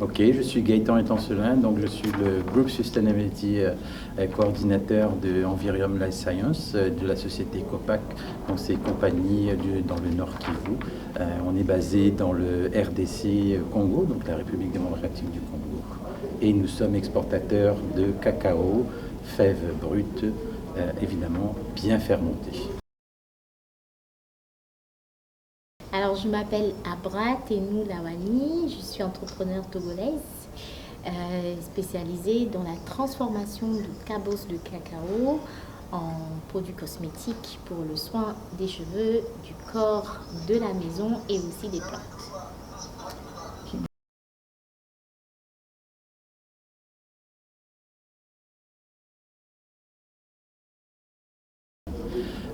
Ok, je suis Gaëtan Étancelin, donc je suis le Group Sustainability coordinateur de Envirium Life Science de la société Copac, donc c'est compagnie dans le Nord Kivu. On est basé dans le RDC Congo, donc la République démocratique du Congo, et nous sommes exportateurs de cacao, fèves brutes, évidemment bien fermentées. Alors, je m'appelle Abra Tenou Lawani, je suis entrepreneur togolaise spécialisée dans la transformation du cabos de cacao en produits cosmétiques pour le soin des cheveux, du corps, de la maison et aussi des plantes.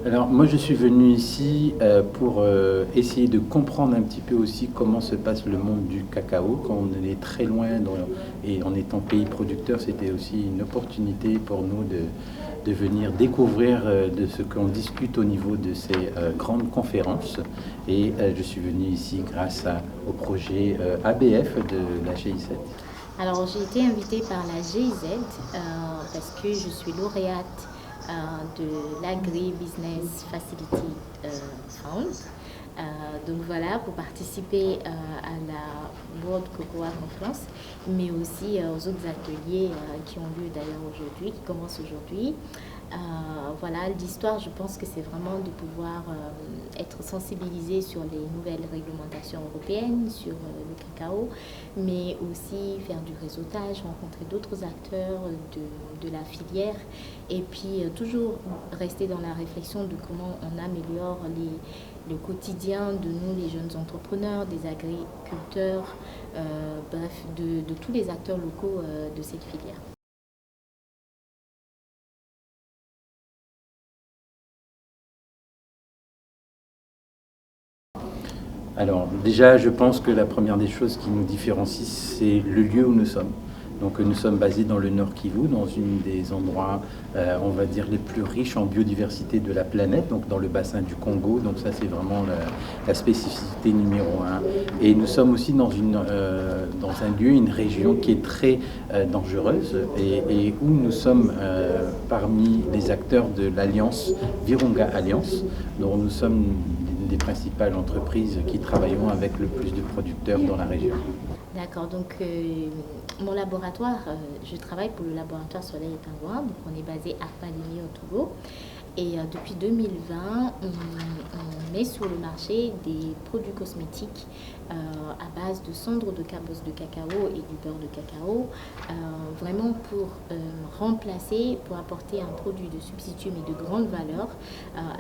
Alors moi je suis venu ici pour essayer de comprendre un petit peu aussi comment se passe le monde du cacao quand on est très loin et en étant pays producteur, c'était aussi une opportunité pour nous de venir découvrir de ce qu'on discute au niveau de ces grandes conférences, et je suis venu ici grâce au projet ABF de la GIZ. Alors, j'ai été invitée par la GIZ parce que je suis lauréate de l'Agri-Business Facility Fund. Donc voilà, pour participer à la World Cocoa Conference, mais aussi aux autres ateliers qui ont lieu d'ailleurs aujourd'hui, qui commencent aujourd'hui. Voilà, l'histoire, je pense que c'est vraiment de pouvoir être sensibilisé sur les nouvelles réglementations européennes, sur le cacao, mais aussi faire du réseautage, rencontrer d'autres acteurs de la filière, et puis toujours rester dans la réflexion de comment on améliore le quotidien de nous, les jeunes entrepreneurs, des agriculteurs, bref, de tous les acteurs locaux de cette filière. Alors déjà, je pense que la première des choses qui nous différencie, c'est le lieu où nous sommes. Donc nous sommes basés dans le Nord Kivu, dans une des endroits, on va dire, les plus riches en biodiversité de la planète, donc dans le bassin du Congo. Donc ça, c'est vraiment la spécificité numéro un. Et nous sommes aussi dans un lieu, une région qui est très dangereuse, et où nous sommes parmi les acteurs de l'Alliance Virunga Alliance, dont nous sommes des principales entreprises qui travaillent avec le plus de producteurs dans la région. D'accord, donc mon laboratoire, je travaille pour le laboratoire Soleil et Pingouin, donc on est basé à Falémé au Togo. Et depuis 2020, on met sur le marché des produits cosmétiques à base de cendres de cabos de cacao et du beurre de cacao, vraiment pour remplacer, pour apporter un produit de substitut mais de grande valeur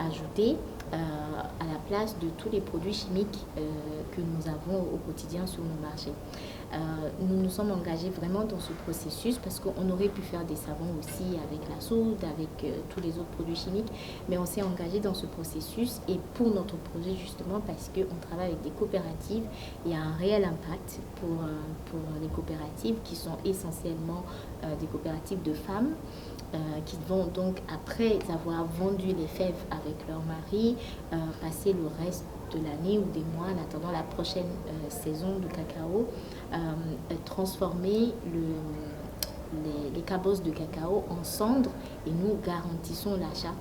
ajoutée à la place de tous les produits chimiques que nous avons au quotidien sur nos marchés. Nous nous sommes engagés vraiment dans ce processus parce qu'on aurait pu faire des savons aussi avec la soude, avec tous les autres produits chimiques, mais on s'est engagé dans ce processus, et pour notre projet justement parce qu'on travaille avec des coopératives, il y a un réel impact pour les coopératives qui sont essentiellement des coopératives de femmes. Qui vont donc, après avoir vendu les fèves avec leur mari, passer le reste de l'année ou des mois en attendant la prochaine saison de cacao, transformer les cabos de cacao en cendres, et nous garantissons l'achat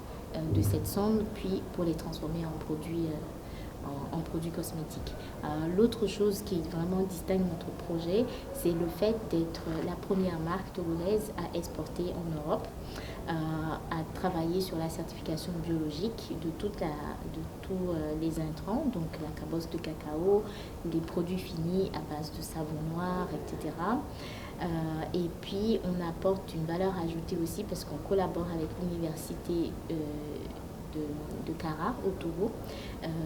de cette cendre, puis pour les transformer en produits cosmétiques. L'autre chose qui vraiment distingue notre projet, c'est le fait d'être la première marque togolaise à exporter en Europe, à travailler sur la certification biologique de tous les intrants, donc la cabosse de cacao, les produits finis à base de savon noir, etc. Et puis on apporte une valeur ajoutée aussi parce qu'on collabore avec l'université de Kara au Togo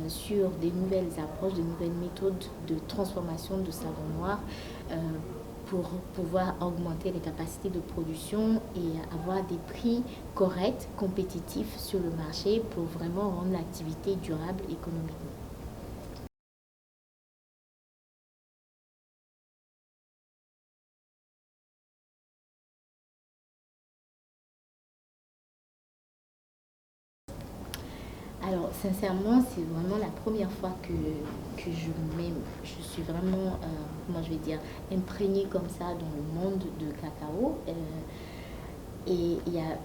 sur des nouvelles approches, des nouvelles méthodes de transformation de savon noir pour pouvoir augmenter les capacités de production et avoir des prix corrects, compétitifs sur le marché pour vraiment rendre l'activité durable économiquement. Alors, sincèrement, c'est vraiment la première fois que je suis vraiment, comment je vais dire, imprégnée comme ça dans le monde de cacao. Et il y a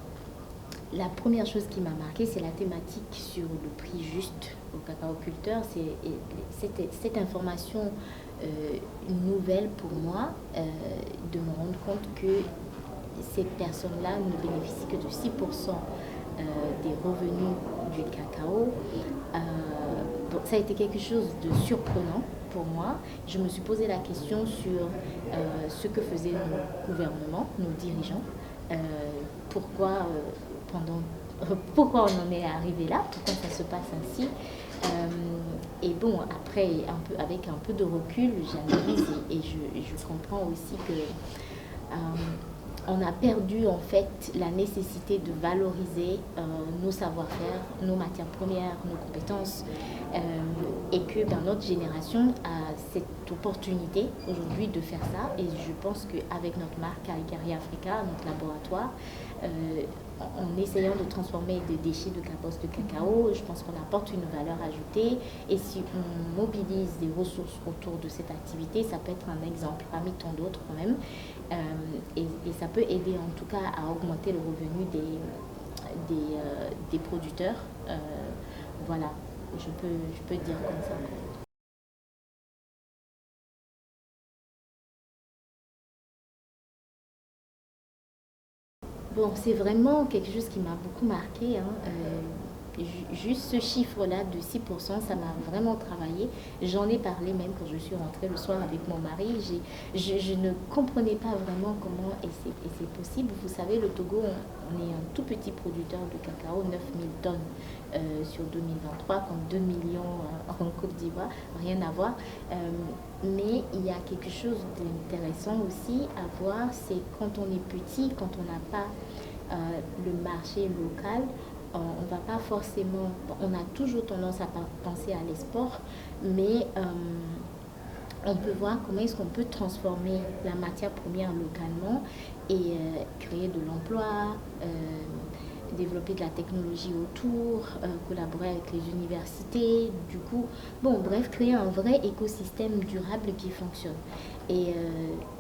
la première chose qui m'a marquée, c'est la thématique sur le prix juste au cacaoculteur. Cette information nouvelle pour moi, de me rendre compte que ces personnes-là ne bénéficient que de 6% des revenus du cacao. Donc ça a été quelque chose de surprenant pour moi. Je me suis posé la question sur ce que faisaient nos gouvernements, nos dirigeants, euh, pourquoi, pourquoi on en est arrivé là, pourquoi ça se passe ainsi. Et bon, après, avec un peu de recul, j'analyse et je comprends aussi que on a perdu en fait la nécessité de valoriser nos savoir-faire, nos matières premières, nos compétences, et que notre génération a cette opportunité aujourd'hui de faire ça. Et je pense qu'avec notre marque Caligari Africa, notre laboratoire, en essayant de transformer des déchets de carbosse de cacao, je pense qu'on apporte une valeur ajoutée. Et si on mobilise des ressources autour de cette activité, ça peut être un exemple parmi tant d'autres quand même. Et ça peut aider en tout cas à augmenter le revenu des producteurs. Voilà, je peux dire comme ça. Bon, c'est vraiment quelque chose qui m'a beaucoup marqué, hein. Juste ce chiffre-là de 6%, ça m'a vraiment travaillé. J'en ai parlé même quand je suis rentrée le soir avec mon mari. Je ne comprenais pas vraiment comment et c'est possible. Vous savez, le Togo, on est un tout petit producteur de cacao, 9000 tonnes sur 2023, contre 2 millions en Côte d'Ivoire, rien à voir. Mais il y a quelque chose d'intéressant aussi à voir, c'est quand on est petit, quand on n'a pas le marché local, on ne va pas forcément, on a toujours tendance à penser à l'export, mais on peut voir comment est-ce qu'on peut transformer la matière première localement et créer de l'emploi, développer de la technologie autour, collaborer avec les universités, du coup, bon, bref, créer un vrai écosystème durable qui fonctionne. Et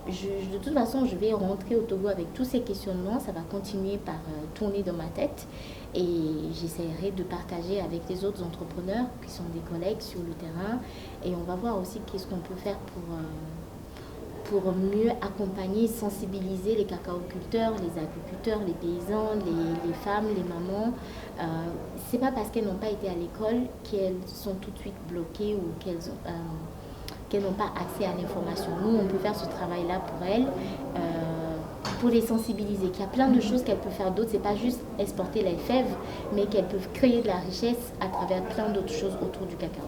de toute façon, je vais rentrer au Togo avec tous ces questionnements, ça va continuer par tourner dans ma tête et j'essaierai de partager avec les autres entrepreneurs qui sont des collègues sur le terrain et on va voir aussi qu'est-ce qu'on peut faire pour mieux accompagner, sensibiliser les cacaoculteurs, les agriculteurs, les paysans, les femmes, les mamans. C'est pas parce qu'elles n'ont pas été à l'école qu'elles sont tout de suite bloquées ou qu'elles n'ont pas accès à l'information. Nous, on peut faire ce travail-là pour elles, pour les sensibiliser, qu'il y a plein de choses qu'elles peuvent faire d'autres. C'est pas juste exporter les fèves, mais qu'elles peuvent créer de la richesse à travers plein d'autres choses autour du cacao.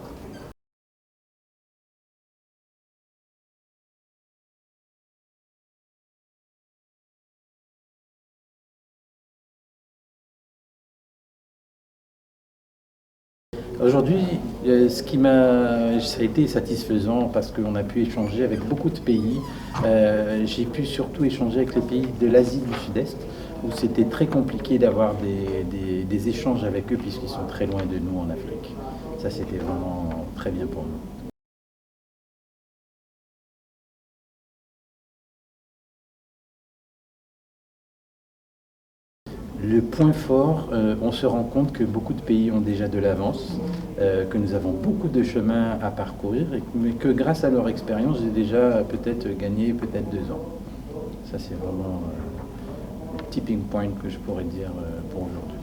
Aujourd'hui, ça a été satisfaisant parce qu'on a pu échanger avec beaucoup de pays. J'ai pu surtout échanger avec les pays de l'Asie du Sud-Est, où c'était très compliqué d'avoir des échanges avec eux puisqu'ils sont très loin de nous en Afrique. Ça, c'était vraiment très bien pour nous. Le point fort, on se rend compte que beaucoup de pays ont déjà de l'avance, que nous avons beaucoup de chemin à parcourir, mais que grâce à leur expérience, j'ai déjà peut-être gagné peut-être 2 ans. Ça, c'est vraiment le tipping point que je pourrais dire pour aujourd'hui.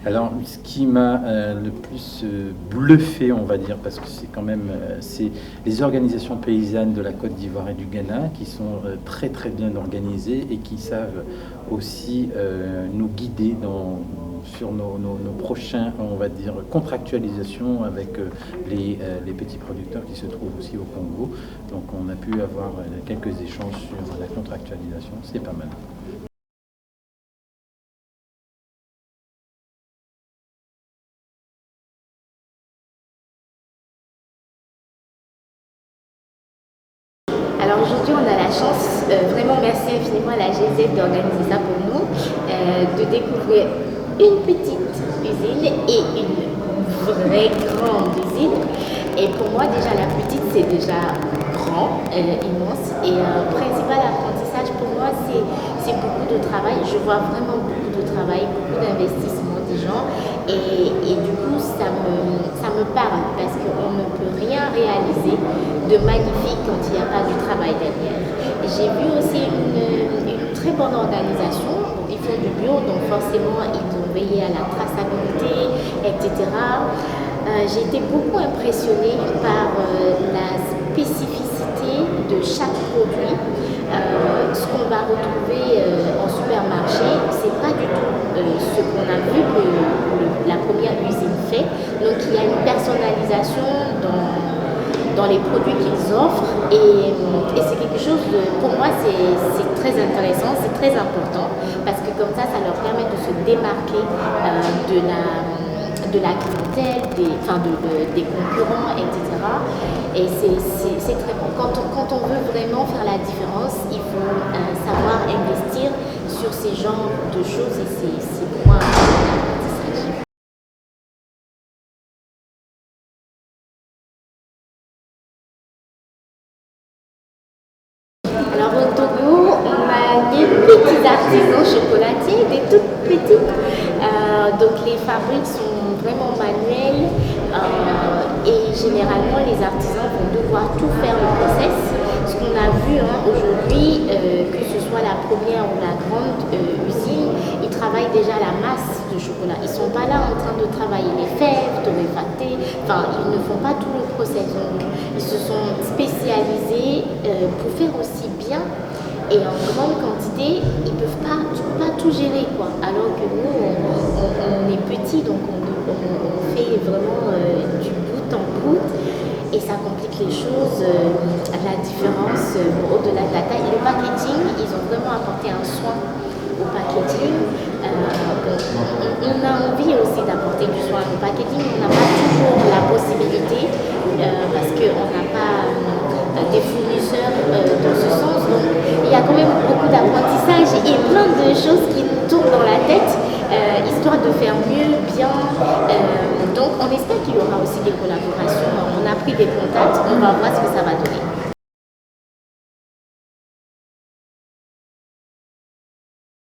Alors, ce qui m'a le plus bluffé, on va dire, parce que c'est quand même, c'est les organisations paysannes de la Côte d'Ivoire et du Ghana qui sont très très bien organisées et qui savent aussi nous guider sur nos prochains, on va dire, contractualisations avec les petits producteurs qui se trouvent aussi au Congo. Donc, on a pu avoir quelques échanges sur la contractualisation, c'est pas mal. Alors aujourd'hui, on a la chance, vraiment merci infiniment à la GZ d'organiser ça pour nous, de découvrir une petite usine et une vraie grande usine. Et pour moi, déjà, la petite, c'est déjà grand, immense. Et principal apprentissage pour moi, c'est beaucoup de travail. Je vois vraiment beaucoup de travail, beaucoup d'investissement des gens. Et du coup, ça me parle parce qu'on ne peut rien réaliser de magnifique quand il n'y a pas du travail derrière. J'ai vu aussi une très bonne organisation. Bon, ils font du bio, donc forcément, ils ont veillé à la traçabilité, etc. J'ai été beaucoup impressionnée par la spécificité de chaque produit. Ce qu'on va retrouver en supermarché, c'est pas du tout ce qu'on a vu que la première usine fait. Donc il y a une personnalisation dans les produits qu'ils offrent et c'est quelque chose pour moi c'est très intéressant, c'est très important parce que comme ça leur permet de se démarquer de la clientèle, des concurrents, etc. Et c'est très bon. Quand on veut vraiment faire la différence, il faut savoir investir sur ces genres de choses et c'est pour moi un apprentissage. Alors au Togo, on a des petits artisans chocolatiers, des toutes petites. Donc les fabriques sont vraiment manuelles et généralement les artisans vont devoir tout faire le process. Ce qu'on a vu aujourd'hui, que ce soit la première ou la grande usine, ils travaillent déjà la masse de chocolat. Ils ne sont pas là en train de travailler les fèves, torréfacter, ils ne font pas tout le process. Donc, ils se sont spécialisés pour faire aussi bien et en grande quantité, tu ne peux pas tout gérer quoi. Alors que nous, on est petits, donc on fait vraiment du bout en bout et ça complique les choses. La différence au-delà de la taille, le packaging, ils ont vraiment apporté un soin au packaging. On a envie aussi d'apporter du soin au packaging, on n'a pas toujours la possibilité parce qu'on n'a pas des fournisseurs dans ce sens. Donc il y a quand même beaucoup d'apprentissage et plein de choses qui nous tournent dans la tête, histoire de faire mieux, bien. Donc on espère qu'il y aura aussi des collaborations. On a pris des contacts, on va voir ce que ça va donner.